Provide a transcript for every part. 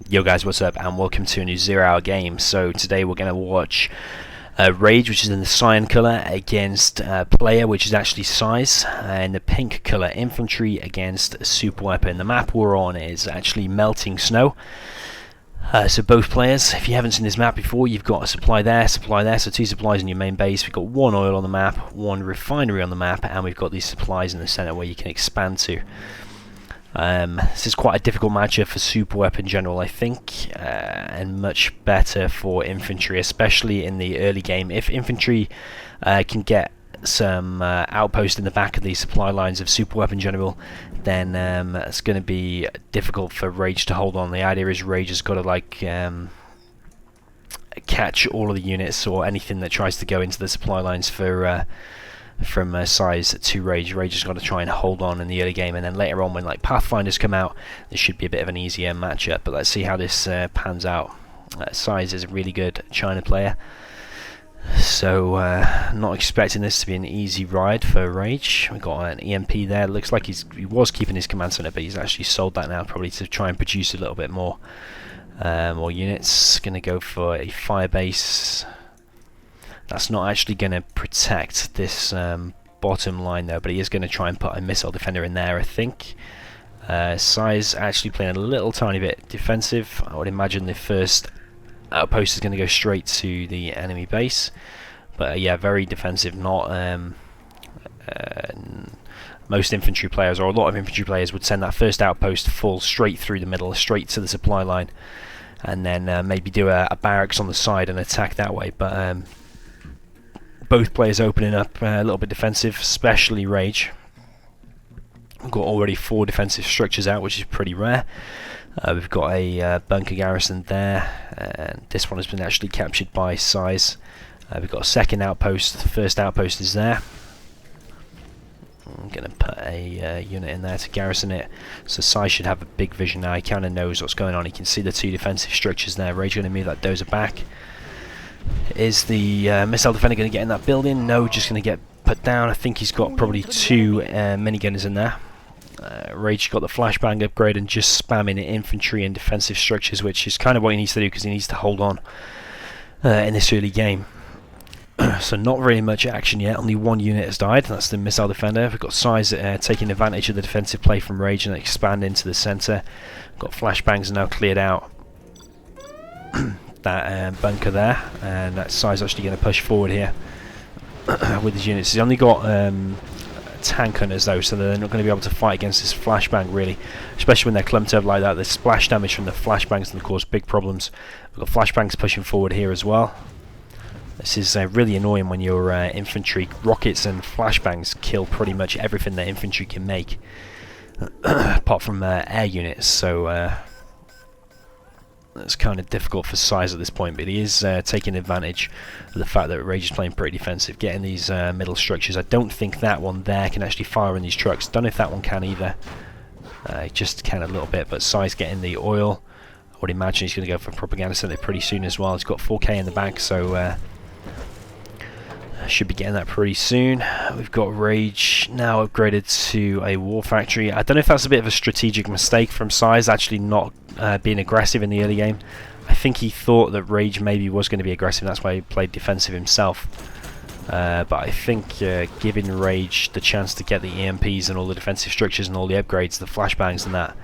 Yo guys, what's up, and welcome to a new 0-hour game. So today we're going to watch Rage, which is in the cyan colour, against Player, which is actually Size, and the pink colour, Infantry, against Super Weapon. The map we're on is actually melting snow. So both players, if you haven't seen this map before, you've got a supply there, so two supplies in your main base. We've got one oil on the map, one refinery on the map, and we've got these supplies in the centre where you can expand to. This is quite a difficult matchup for Super Weapon General, I think, and much better for Infantry, especially in the early game. If Infantry can get some outpost in the back of the supply lines of Super Weapon General, then it's going to be difficult for Rage to hold on. The idea is Rage has got to like catch all of the units or anything that tries to go into the supply lines for from Size to Rage. Rage has got to try and hold on in the early game, and then later on when like Pathfinders come out, this should be a bit of an easier matchup. But let's see how this pans out. Size is a really good China player, so not expecting this to be an easy ride for Rage. We've got an EMP there. Looks like he was keeping his command center, but he's actually sold that now, probably to try and produce a little bit more units. Going to go for a fire base. That's not actually going to protect this bottom line though, but he is going to try and put a missile defender in there, I think. Size actually playing a little tiny bit defensive. I would imagine the first outpost is going to go straight to the enemy base, but yeah, very defensive. Not most infantry players, or a lot of infantry players, would send that first outpost full straight through the middle, straight to the supply line, and then maybe do a barracks on the side and attack that way. But both players opening up a little bit defensive, especially Rage. We've got already 4 defensive structures out, which is pretty rare. We've got a bunker garrison there, and this one has been actually captured by Size. We've got a second outpost. The first outpost is there. I'm going to put a unit in there to garrison it. So Size should have a big vision now. He kind of knows what's going on. He can see the 2 defensive structures there. Rage going to move that dozer back. Is the missile defender going to get in that building? No, just going to get put down. I think he's got probably 2 minigunners in there. Rage got the flashbang upgrade and just spamming infantry and defensive structures, which is kind of what he needs to do because he needs to hold on in this early game. So not very much action yet. Only 1 unit has died. That's the missile defender. We've got Size taking advantage of the defensive play from Rage and expand into the centre. Got flashbangs now cleared out. That bunker there, and that Size actually going to push forward here with his units. He's only got tank hunters though, so they're not going to be able to fight against this flashbang really, especially when they're clumped up like that. The splash damage from the flashbangs can cause big problems. We've got flashbangs pushing forward here as well. This is really annoying when your infantry rockets and flashbangs kill pretty much everything that infantry can make, apart from air units. So it's kind of difficult for Size at this point, but he is taking advantage of the fact that Rage is playing pretty defensive, getting these middle structures. I don't think that one there can actually fire in these trucks. Don't know if that one can either. Just can a little bit, but Size getting the oil. I would imagine he's going to go for propaganda center pretty soon as well. He's got 4k in the bank, so should be getting that pretty soon. We've got Rage now upgraded to a war factory. I don't know if that's a bit of a strategic mistake from Size, actually not being aggressive in the early game. I think he thought that Rage maybe was going to be aggressive, that's why he played defensive himself. But I think giving Rage the chance to get the EMPs and all the defensive structures and all the upgrades, the flashbangs and that,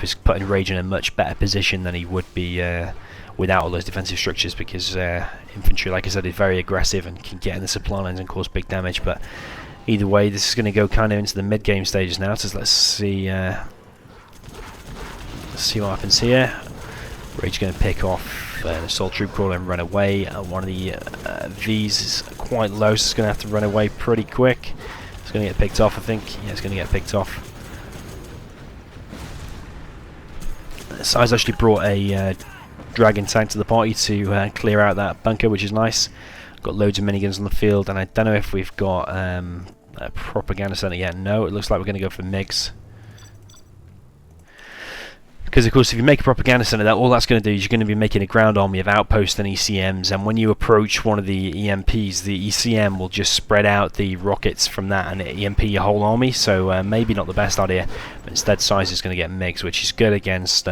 is putting Rage in a much better position than he would be without all those defensive structures, because infantry, like I said, is very aggressive and can get in the supply lines and cause big damage. But either way, this is going to go kind of into the mid-game stages now, so let's see what happens here. Rage going to pick off an assault troop crawler and run away. One of the V's is quite low, so it's going to have to run away pretty quick. It's going to get picked off, I think. Yeah, it's going to get picked off. Size actually brought a dragon tank to the party to clear out that bunker, which is nice. Got loads of miniguns on the field, and I don't know if we've got a propaganda center yet. No, it looks like we're going to go for MiGs. Because of course if you make a propaganda center, all that's going to do is you're going to be making a ground army of outposts and ECMs, and when you approach one of the EMPs, the ECM will just spread out the rockets from that and EMP your whole army. So maybe not the best idea, but instead Size is going to get MiGs, which is good against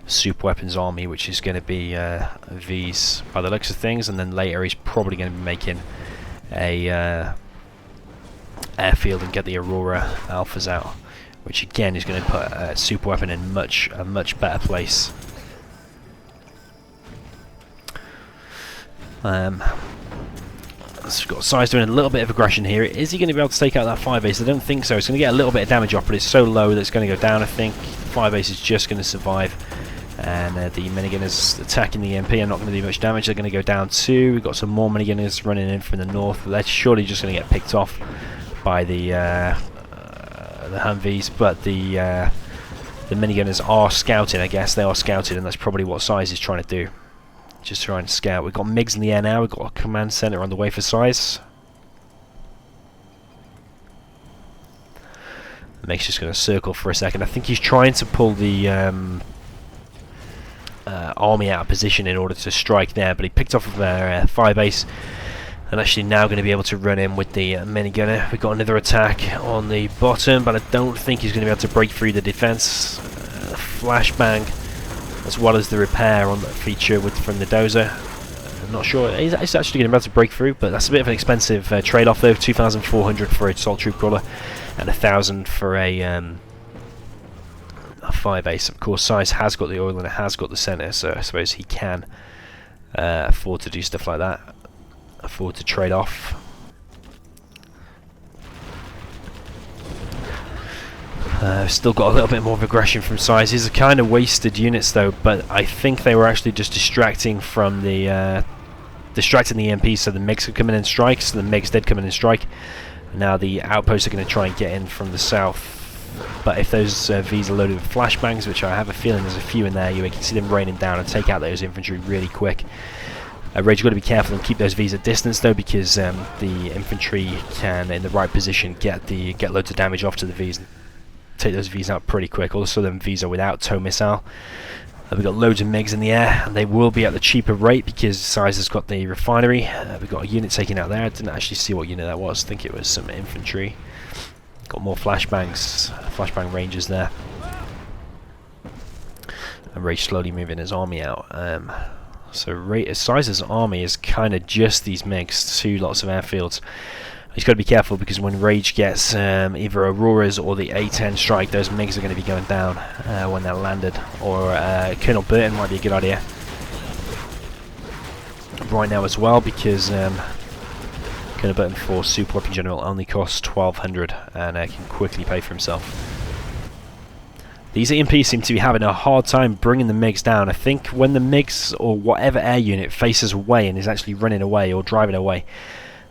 super weapons army, which is going to be V's by the looks of things, and then later he's probably going to be making a airfield and get the Aurora Alphas out, which again is going to put a super weapon in a much better place. So we've got Size doing a little bit of aggression here. Is he going to be able to take out that 5 ace? I don't think so. It's going to get a little bit of damage off, but it's so low that it's going to go down, I think. 5 ace is just going to survive. And the minigunners attacking the EMP are not going to do much damage. They're going to go down too. We've got some more minigunners running in from the north. They're surely just going to get picked off by the Humvees, but the minigunners are scouting, I guess. They are scouting, and that's probably what Size is trying to do. Just trying to scout. We've got MiGs in the air now. We've got a command center on the way for Size. MiG's just going to circle for a second. I think he's trying to pull the army out of position in order to strike there, but he picked off their 5 ace, and actually now going to be able to run in with the minigunner. We've got another attack on the bottom, but I don't think he's going to be able to break through the defense. Flashbang, as well as the repair on that feature from the dozer. I'm not sure he's actually going to be able to break through, but that's a bit of an expensive trade-off though. 2,400 for a assault troop crawler and 1,000 for a 5 ace. Of course, Size has got the oil and it has got the center, so I suppose he can afford to do stuff like that, afford to trade off. Still got a little bit more of aggression from Size. These are kind of wasted units though, but I think they were actually just distracting from the EMP, so the MiGs could come in and strike. So the MiGs did come in and strike. Now the outposts are going to try and get in from the south. But if those Vs are loaded with flashbangs, which I have a feeling there's a few in there, you can see them raining down and take out those infantry really quick. Rage, you've got to be careful and keep those Vs at distance though, because the infantry can, in the right position, get loads of damage off to the Vs and take those Vs out pretty quick. Also, them Vs are without tow missile. We've got loads of MiGs in the air, and they will be at the cheaper rate because Size has got the refinery. We've got a unit taken out there. I didn't actually see what unit that was. I think it was some infantry. Got more flashbangs, flashbang rangers there. And Rage slowly moving his army out. So Size's army is kind of just these MiGs, 2 lots of airfields. He's got to be careful because when Rage gets either Auroras or the A-10 strike, those MiGs are going to be going down when they're landed. Or Colonel Burton might be a good idea right now as well, because Colonel Burton for Super Weapon General only costs 1,200 and can quickly pay for himself. These EMPs seem to be having a hard time bringing the MiGs down. I think when the MiGs or whatever air unit faces away and is actually running away or driving away,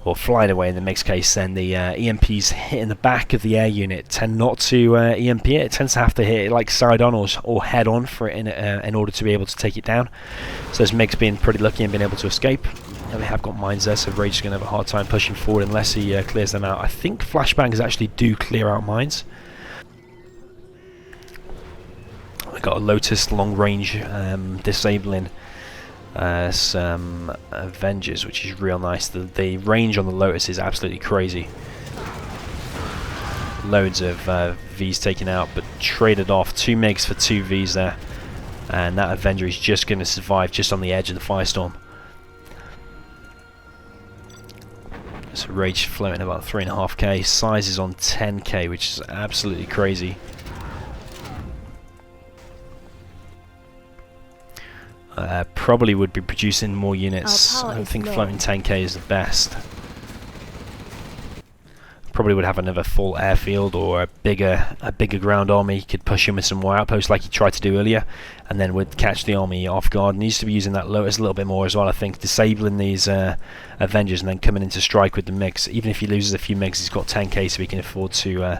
or flying away in the MiG's case, then the EMPs hitting the back of the air unit tend not to EMP it. It tends to have to hit it like side on or head on for it in order to be able to take it down. So those MiGs being pretty lucky and being able to escape. And they have got mines there, so Rage is going to have a hard time pushing forward unless he clears them out. I think flashbangs actually do clear out mines. We've got a Lotus long range disabling some Avengers, which is real nice. The range on the Lotus is absolutely crazy. Loads of Vs taken out, but traded off 2 MiGs for 2 Vs there. And that Avenger is just going to survive just on the edge of the firestorm. So Rage floating about 3.5k. Size is on 10k, which is absolutely crazy. Probably would be producing more units. I don't think floating 10k is the best. Probably would have another full airfield or a bigger ground army. Could push him with some more outposts like he tried to do earlier, and then would catch the army off guard. Needs to be using that Lotus a little bit more as well, I think, disabling these Avengers and then coming into strike with the MiGs. Even if he loses a few MiGs, he's got 10k, so he can afford to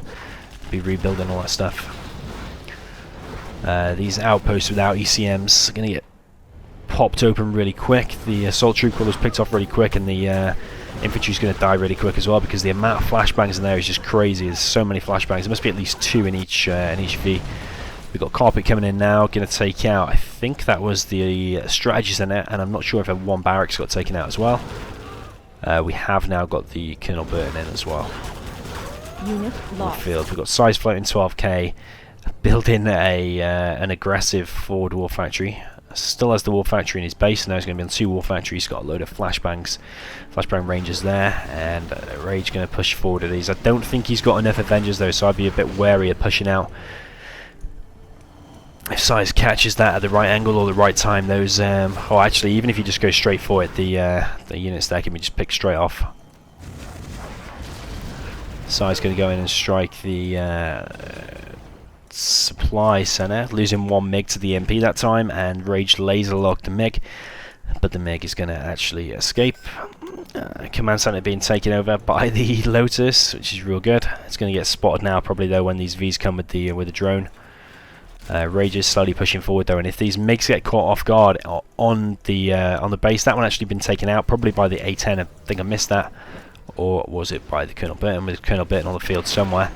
be rebuilding all that stuff. These outposts without ECMs are going to get popped open really quick. The assault troop crawler's picked off really quick, and the infantry's going to die really quick as well, because the amount of flashbangs in there is just crazy. There's so many flashbangs. There must be at least 2 in each V. We've got Carpet coming in now, going to take out, I think that was the strategy center, and I'm not sure if one barracks got taken out as well. We have now got the Colonel Burton in as well. Unit lost. Field. We've got Size floating 12k. building an aggressive forward war factory. Still has the war factory in his base. Now he's going to be on 2 war factories. He's got a load of flashbang rangers there, and Rage going to push forward with these. I don't think he's got enough Avengers though, so I'd be a bit wary of pushing out. If Size catches that at the right angle or the right time, those oh, actually, even if you just go straight for it, the units there can be just picked straight off. Size going to go in and strike the supply center, losing 1 MiG to the MP that time, and Rage laser locked the MiG, but the MiG is going to actually escape. Command center being taken over by the Lotus, which is real good. It's going to get spotted now, probably though, when these Vs come with the drone. Rage is slowly pushing forward though, and if these MiGs get caught off guard on the base, that one actually been taken out, probably by the A10. I think I missed that, or was it by the Colonel Burton? With Colonel Burton on the field somewhere.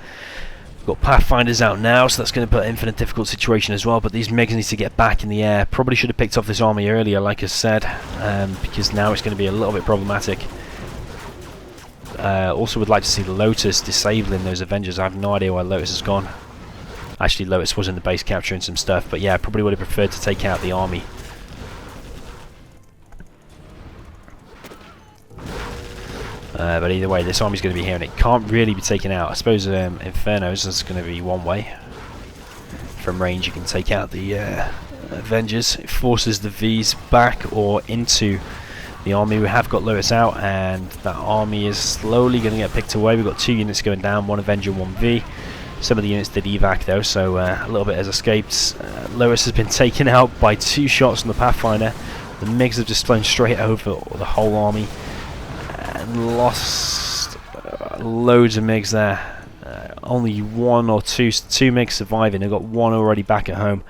We've got Pathfinders out now, so that's going to put him in a difficult situation as well. But these MiGs need to get back in the air. Probably should have picked off this army earlier, like I said, because now it's going to be a little bit problematic. Also would like to see the Lotus disabling those Avengers. I have no idea why Lotus has gone. Actually, Lotus was in the base capturing some stuff, but yeah, I probably would have preferred to take out the army. But either way, this army's going to be here, and it can't really be taken out. I suppose Infernos is going to be one way. From range, you can take out the Avengers. It forces the Vs back or into the army. We have got Lotus out, and that army is slowly going to get picked away. We've got 2 units going down, 1 Avenger, 1 V. Some of the units did evac though, so a little bit has escaped. Lotus has been taken out by 2 shots from the Pathfinder. The MiGs have just flown straight over the whole army and lost loads of MiGs there. Only 1 or 2 MiGs surviving. They've got 1 already back at home,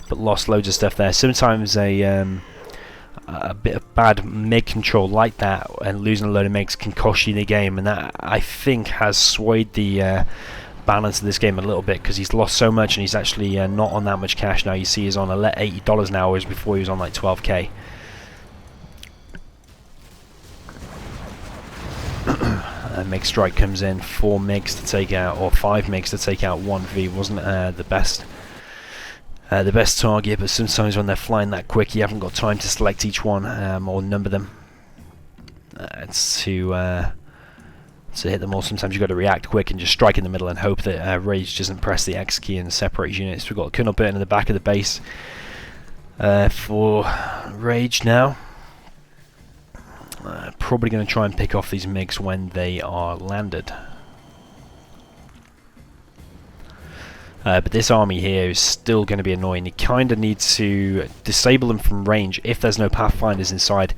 but lost loads of stuff there. Sometimes a bit of bad MiG control like that and losing a load of MiGs can cost you the game, and that I think has swayed the balance of this game a little bit, because he's lost so much and he's actually not on that much cash now. You see he's on $80 now, whereas before he was on like 12k. MiG strike comes in, 4 MiGs to take out, or 5 MiGs to take out 1 V. Wasn't the best target, but sometimes when they're flying that quick, you haven't got time to select each one or number them to hit them all. Sometimes you've got to react quick and just strike in the middle and hope that Rage doesn't press the X key and separate units. We've got Colonel Burton in the back of the base for Rage now. Probably going to try and pick off these MiGs when they are landed. But this army here is still going to be annoying. You kind of need to disable them from range if there's no Pathfinders inside.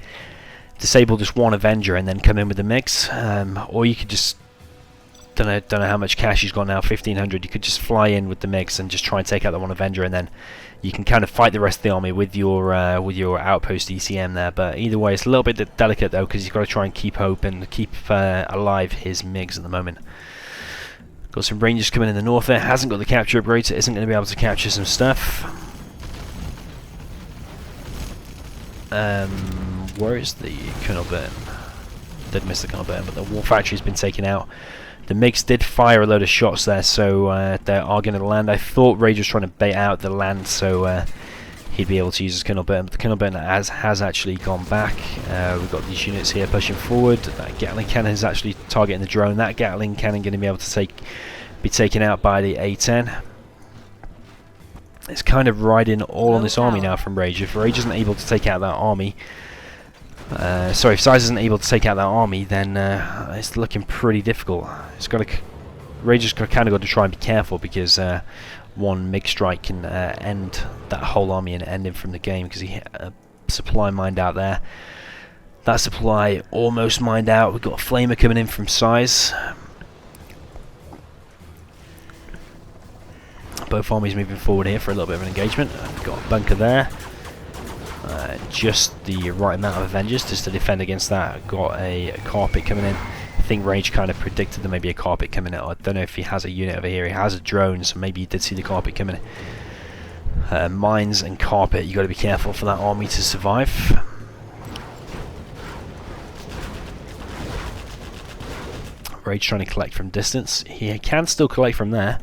Disable just 1 Avenger and then come in with the MiGs, or you could just don't know how much cash he's got now, 1500. You could just fly in with the MiGs and just try and take out the 1 Avenger, and then you can kind of fight the rest of the army with your outpost ECM there. But either way, it's a little bit delicate though, because you've got to try and keep hope and keep alive his MiGs at the moment. Got some Rangers coming in the north there. Hasn't got the capture upgrade, so isn't going to be able to capture some stuff. Where is the Colonel Burton? Did miss the Colonel Burton, but the war factory's been taken out. The MiGs did fire a load of shots there, so they are going to land. I thought Rage was trying to bait out the land, so he'd be able to use his Colonel Burton, but the Colonel Burton has actually gone back. We've got these units here pushing forward. That Gatling cannon is actually targeting the drone. That Gatling cannon going to be able to be taken out by the A10. It's kind of riding all on this army now from Rage. If Rage isn't able to take out that army, if Size isn't able to take out that army, then it's looking pretty difficult. Rage has kind of got to try and be careful, because 1 MiG strike can end that whole army and end him from the game, because he hit a supply mined out there. That supply almost mined out. We've got a flamer coming in from Size. Both armies moving forward here for a little bit of an engagement. We've got a bunker there. Just the right amount of Avengers just to defend against that. Got a carpet coming in. I think Rage kind of predicted there may be a carpet coming in. I don't know if he has a unit over here. He has a drone, so maybe he did see the carpet coming in. Mines and carpet, you got to be careful for that army to survive. Rage trying to collect from distance. He can still collect from there.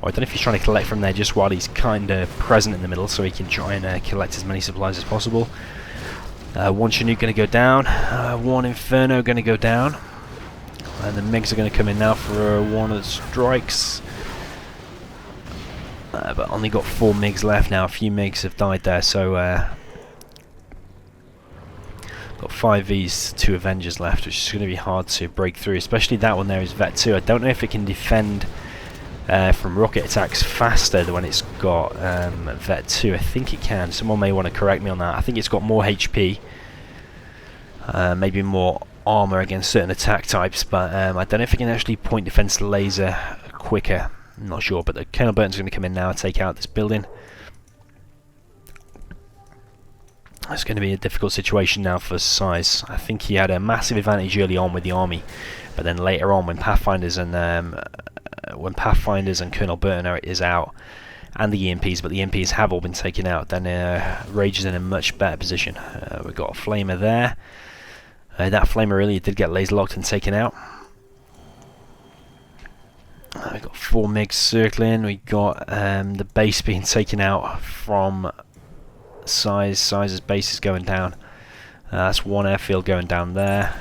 Or I don't know if he's trying to collect from there just while he's kind of present in the middle, so he can try and collect as many supplies as possible. One Chinook going to go down, one Inferno going to go down, and the MiGs are going to come in now for one of the strikes. But only got 4 MiGs left now. A few MiGs have died there, so got 5 Vs, 2 Avengers left, which is going to be hard to break through, especially that one there is Vet 2. I don't know if it can defend from rocket attacks faster than when it's got Vet 2. I think it can. Someone may want to correct me on that. I think it's got more HP, maybe more armor against certain attack types, but I don't know if it can actually point defense laser quicker. I'm not sure, but the Colonel Burton's going to come in now and take out this building. It's going to be a difficult situation now for Size. I think he had a massive advantage early on with the army, but then later on when Pathfinders and Colonel Burton is out, and the EMPs, but the EMPs have all been taken out, then Rage is in a much better position. We've got a Flamer there. That Flamer earlier did get laser locked and taken out. We've got 4 MiGs circling. We've got the base being taken out from Size. Size's base is going down. That's one airfield going down there.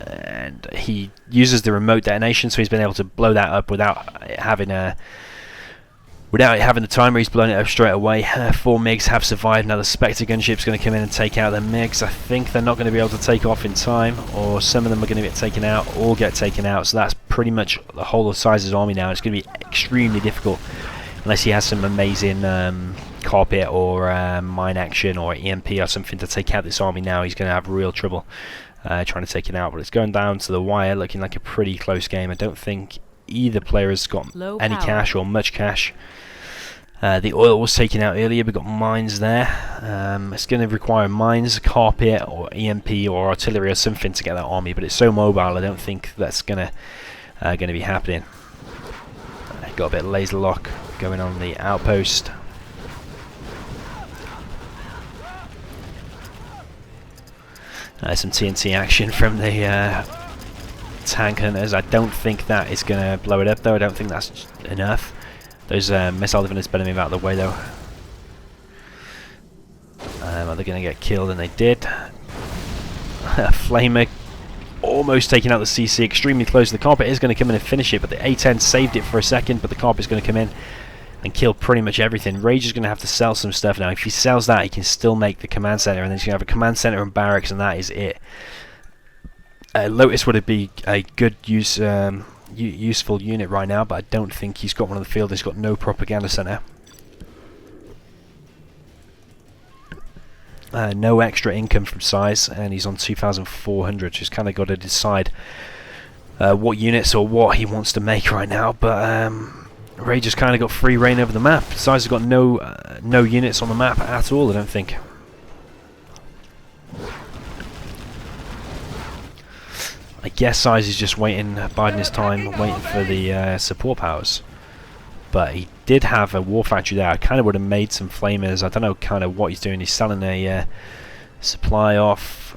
And he uses the remote detonation, so he's been able to blow that up without having the timer. He's blown it up straight away. 4 MiGs have survived. Now the Spectre gunship's going to come in and take out the MiGs. I think they're not going to be able to take off in time, or some of them are going to get taken out or get taken out. So that's pretty much the whole of Size's army now. It's going to be extremely difficult unless he has some amazing carpet or mine action or EMP or something to take out this army. Now he's going to have real trouble trying to take it out, but it's going down to the wire, looking like a pretty close game. I don't think either player has got any cash or much cash. The oil was taken out earlier. We've got mines there. It's going to require mines, carpet, or EMP or artillery or something to get that army, but it's so mobile. I don't think that's going to be happening. Got a bit of laser lock going on the outpost. Some TNT action from the tank hunters. I don't think that is going to blow it up though. I don't think that's enough. Those missile defenders better move out of the way though. Are they going to get killed? And they did. Flamer almost taking out the CC, extremely close. The carpet is going to come in and finish it, but the A10 saved it for a second, but the carpet's going to come in and kill pretty much everything. Rage is going to have to sell some stuff now. If he sells that, he can still make the command center, and then he's going to have a command center and barracks, and that is it. Lotus would be a good useful unit right now, but I don't think he's got one on the field. He's got no propaganda center. No extra income from Size, and he's on 2,400. He's kind of got to decide what units or what he wants to make right now, but Rage has kind of got free reign over the map. Size has got no units on the map at all, I don't think. I guess Size is just waiting, biding his time, waiting for the support powers. But he did have a war factory there. I kind of would have made some flamers. I don't know kind of what he's doing. He's selling a supply off.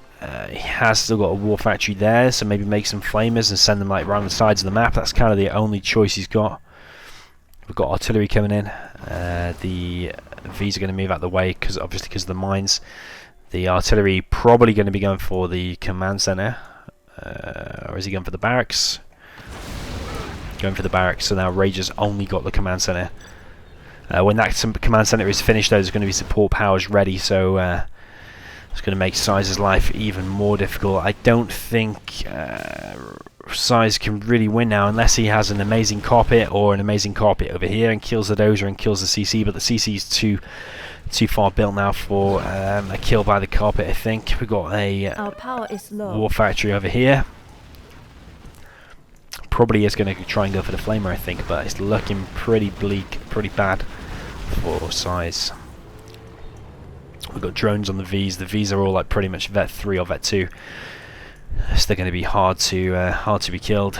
He has still got a war factory there, so maybe make some flamers and send them like around the sides of the map. That's kind of the only choice he's got. We've got artillery coming in. The V's are going to move out of the way because of the mines. The artillery probably going to be going for the command center, or is he going for the barracks? Going for the barracks. So now Rage has only got the command center. When that command center is finished, though, there's going to be support powers ready. So it's going to make Size's life even more difficult. I don't think Size can really win now unless he has an amazing carpet or an amazing carpet over here and kills the dozer and kills the CC, but the CC is too far built now for a kill by the carpet. I think we've got a our power is low. War factory over here. Probably is going to try and go for the flamer, I think, but it's looking pretty bleak, pretty bad for Size. We've got drones on the V's. The V's are all like pretty much Vet 3 or Vet 2. So they're going to be hard to be killed.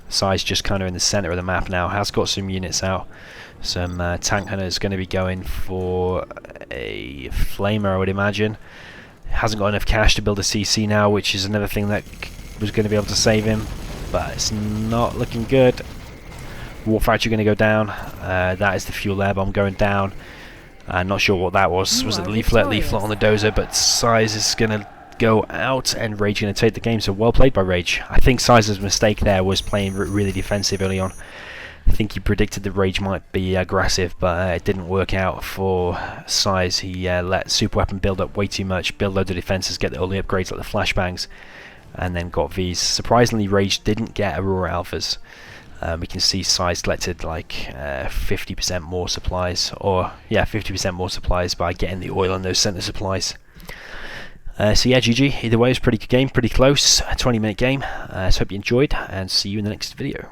Size just kind of in the center of the map now. Has got some units out. Some tank hunters going to be going for a flamer, I would imagine. Hasn't got enough cash to build a CC now, which is another thing that was going to be able to save him. but it's not looking good. War Factory going to go down. That is the fuel air bomb going down. Not sure what that was. Was it the leaflet on the dozer? But Size is going to go out, and Rage going to take the game. So well played by Rage. I think Size's mistake there was playing really defensive early on. I think he predicted that Rage might be aggressive, but it didn't work out for Size. He let Super Weapon build up way too much, build loads of defenses, get the early upgrades like the flashbangs, and then got Vs. Surprisingly, Rage didn't get Aurora Alphas. We can see Size collected like 50% more supplies, or yeah, 50% more supplies by getting the oil and those center supplies. So yeah, GG. Either way, it was a pretty good game, pretty close, a 20-minute game. So hope you enjoyed, and see you in the next video.